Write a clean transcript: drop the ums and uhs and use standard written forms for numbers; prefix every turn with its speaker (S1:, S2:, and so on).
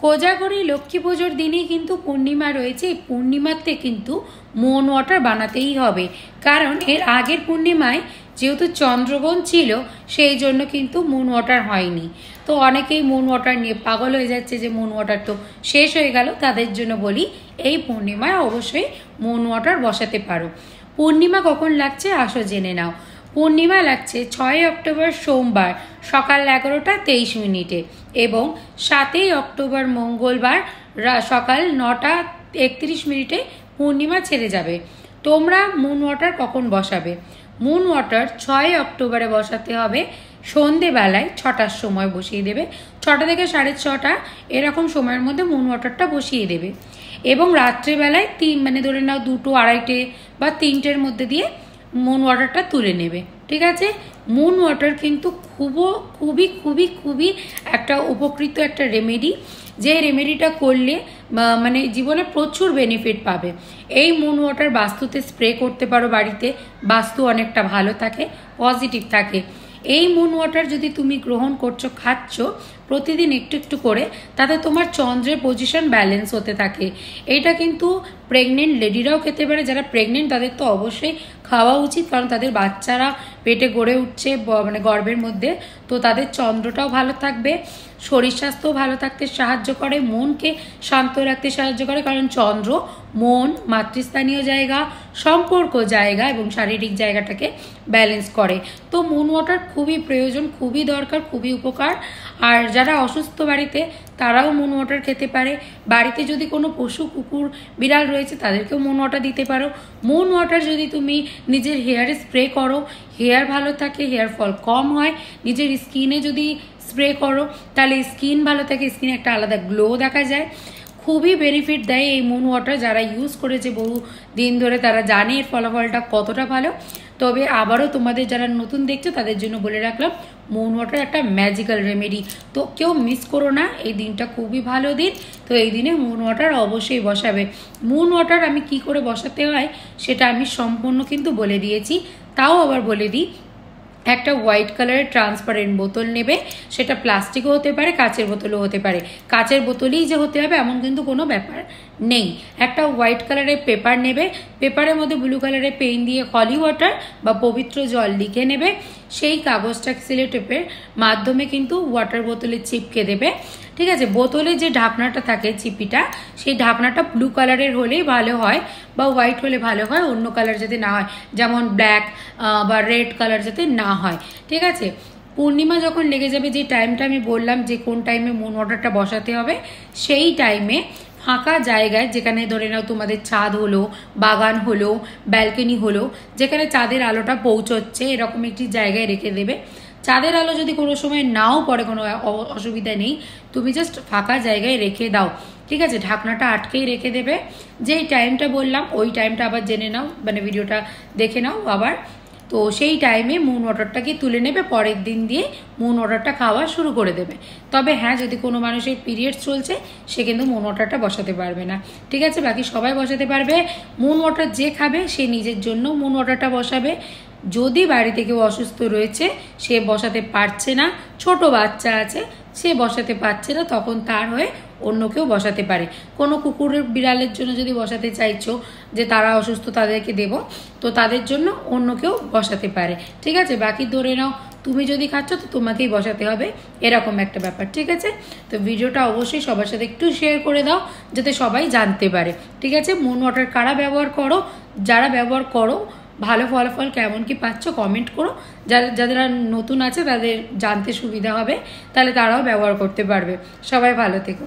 S1: কোজাগরী লক্ষ্মী পুজোর দিনই কিন্তু পূর্ণিমা রয়েছে। এই পূর্ণিমাতে কিন্তু মুন ওয়াটার বানাতেই হবে, কারণ এর আগের পূর্ণিমায় যেহেতু চন্দ্রগ্রহণ ছিল সেই জন্য কিন্তু মুন ওয়াটার হয়নি। তো অনেকেই মুন ওয়াটার নিয়ে পাগল হয়ে যাচ্ছে যে মুন ওয়াটার তো শেষ হয়ে গেল, তাদের জন্য বলি এই পূর্ণিমায় অবশ্যই মুন ওয়াটার বসাতে পারো। পূর্ণিমা কখন লাগছে আসো জেনে নাও। পূর্ণিমা লাগছে 6 অক্টোবর সোমবার সকাল 11টা 23 মিনিটে এবং 7 অক্টোবর মঙ্গলবার সকাল 9টা 31 মিনিটে পূর্ণিমা ছেড়ে যাবে। তোমরা মুন ওয়াটার কখন বসাবে? মুন ওয়াটার 6 অক্টোবরে বসাতে হবে সন্ধেবেলায় 6টার সময় বসিয়ে দেবে। 6টা থেকে 6:30 এরকম সময়ের মধ্যে মুন ওয়াটারটা বসিয়ে দেবে এবং রাত্রেবেলায় মানে ধরে নাও 2টো 2:30 বা 3টের মধ্যে দিয়ে মুন ওয়াটারটা তুলে নেবে। ঠিক আছে? মুন ওয়াটার কিন্তু খুবই খুবই খুবই একটা উপকৃত একটা রেমেডি, যে রেমেডিটা করলে মানে জীবনে প্রচুর বেনিফিট পাবে। এই মুন ওয়াটার বাস্তুতে স্প্রে করতে পারো বাড়িতে, বাস্তু অনেকটা ভালো থাকে, পজিটিভ থাকে। এই মুন ওয়াটার যদি তুমি গ্রহণ করছো, খাচ্ছ প্রতিদিন একটু একটু করে, তাতে তোমার চন্দ্রের পজিশন ব্যালেন্স হতে থাকে। এইটা কিন্তু প্রেগনেন্ট লেডিরাও খেতে পারে। যারা প্রেগনেন্ট তাদের তো অবশ্যই খাওয়া উচিত, কারণ তাদের বাচ্চারা পেটে গড়ে উঠছে মানে গর্ভের মধ্যে, তো তাদের চন্দ্রটাও ভালো থাকবে, শরীর স্বাস্থ্যও ভালো থাকতে সাহায্য করে, মনকে শান্ত রাখতে সাহায্য করে, কারণ চন্দ্র মন, মাতৃস্থানীয় জায়গা, সম্পর্ক জায়গা এবং শারীরিক জায়গাটাকে ব্যালেন্স করে। তো মুন ওয়াটার খুবই প্রয়োজন, খুবই দরকার, খুবই উপকার। আর যারা অসুস্থ বাড়িতে তারাও মুন ওয়াটার খেতে পারে। বাড়িতে যদি কোনো পশু কুকুর বিড়াল রয়েছে তাদেরকেও মুন ওয়াটার দিতে পারো। মুন ওয়াটার যদি তুমি নিজের হেয়ারে স্প্রে করো, হেয়ার ভালো থাকে, হেয়ার ফল কম হয়। নিজের স্কিনে যদি স্প্রে করো তাহলে স্কিন ভালো থাকে, স্কিনে একটা আলাদা গ্লো দেখা যায়। খুবই বেনিফিট দেয় এই মুন ওয়াটার। যারা ইউজ করেছে বহু দিন ধরে তারা জানে এর ফলাফলটা কতটা ভালো। তবে আবারও তোমাদের যারা নতুন দেখছো তাদের জন্য বলে রাখলাম, মুন ওয়াটার একটা ম্যাজিক্যাল রেমেডি, তো কেউ মিস করো না। এই দিনটা খুবই ভালো দিন, তো এই দিনে মুন ওয়াটার অবশ্যই বসাবে। মুন ওয়াটার আমি কি করে বসাতে হয় সেটা আমি সম্পূর্ণ কিন্তু বলে দিয়েছি, তাও আবার বলে দিই। একটা হোয়াইট কালারের ট্রান্সপারেন্ট বোতল নেবে, সেটা প্লাস্টিকও হতে পারে, কাচের বোতলও হতে পারে। কাচের বোতলেই যে হতে হবে এমন কিন্তু কোনো ব্যাপার নেই। একটা হোয়াইট কালারের পেপার নেবে, পেপারের মধ্যে ব্লু কালারের পেন দিয়ে হলি ওয়াটার বা পবিত্র জল লিখে নেবে। সেই কাগজটা সেলোটেপের মাধ্যমে কিন্তু ওয়াটার বোতলে চিপকে দেবে। ঠিক আছে? বোতলে যে ঢাকনাটা থাকে চিপিটা, সেই ঢাকনাটা ব্লু কালারের হলেই ভালো হয় বা হোয়াইট হলে ভালো হয়, অন্য কালার যাতে না হয়, যেমন ব্ল্যাক বা রেড কালার যাতে না হয়। ঠিক আছে? পূর্ণিমা যখন লেগে যাবে, যে টাইমটা আমি বললাম যে কোন টাইমে মুন ওয়াটারটা বসাতে হবে, সেই টাইমে ফাঁকা জায়গায়, যেখানে ধরে নাও তোমাদের ছাদ হলো, বাগান হলো, ব্যালকনি হলো, যেখানে চাঁদের আলোটা পৌঁছচ্ছে এরকম একটি জায়গায় রেখে দেবে। চাঁদের আলো যদি কোনো সময় নাও পড়ে কোনো অসুবিধা নেই, তুমি জাস্ট ফাঁকা জায়গায় রেখে দাও। ঠিক আছে? ঢাকনাটা আটকেই রেখে দেবে। যেই টাইমটা বললাম ওই টাইমটা আবার জেনে নাও, মানে ভিডিওটা দেখে নাও আবার। তো সেই টাইমে মুন ওয়াটারটাকে তুলে নেবে, পরের দিন দিয়ে মুন ওয়াটারটা খাওয়া শুরু করে দেবে। তবে হ্যাঁ, যদি কোনো মানুষের পিরিয়ডস চলছে সে কিন্তু মুন ওয়াটারটা বসাতে পারবে না। ঠিক আছে? বাকি সবাই বসাতে পারবে। মুন ওয়াটার যে খাবে সে নিজের জন্য মুন ওয়াটারটা বসাবে। যদি বাড়িতে কেউ অসুস্থ রয়েছে, সে বসাতে পারছে না, ছোট বাচ্চা আছে সে বসাতে পারছে না, তখন তার হয়ে অন্য কেউ বসাতে পারে। কোনো কুকুরের বিড়ালের জন্য যদি বসাতে চাইছো যে তারা অসুস্থ তাদেরকে দেব, তো তাদের জন্য অন্য কেউ বসাতে পারে। ঠিক আছে? বাকি ধরে নাও তুমি যদি খাচ্ছ তো তোমাকেই বসাতে হবে, এরকম একটা ব্যাপার। ঠিক আছে? তো ভিডিওটা অবশ্যই সবার সাথে একটু শেয়ার করে দাও যাতে সবাই জানতে পারে। ঠিক আছে? মুন ওয়াটার কারা ব্যবহার করো, যারা ব্যবহার করো ভালো ফলাফল কেমন কি পাচ্ছ কমেন্ট করো। যারা নতুন আছে তাদের জানতে সুবিধা হবে, তাহলে তারাও ব্যবহার করতে পারবে। সবাই ভালো থেকো।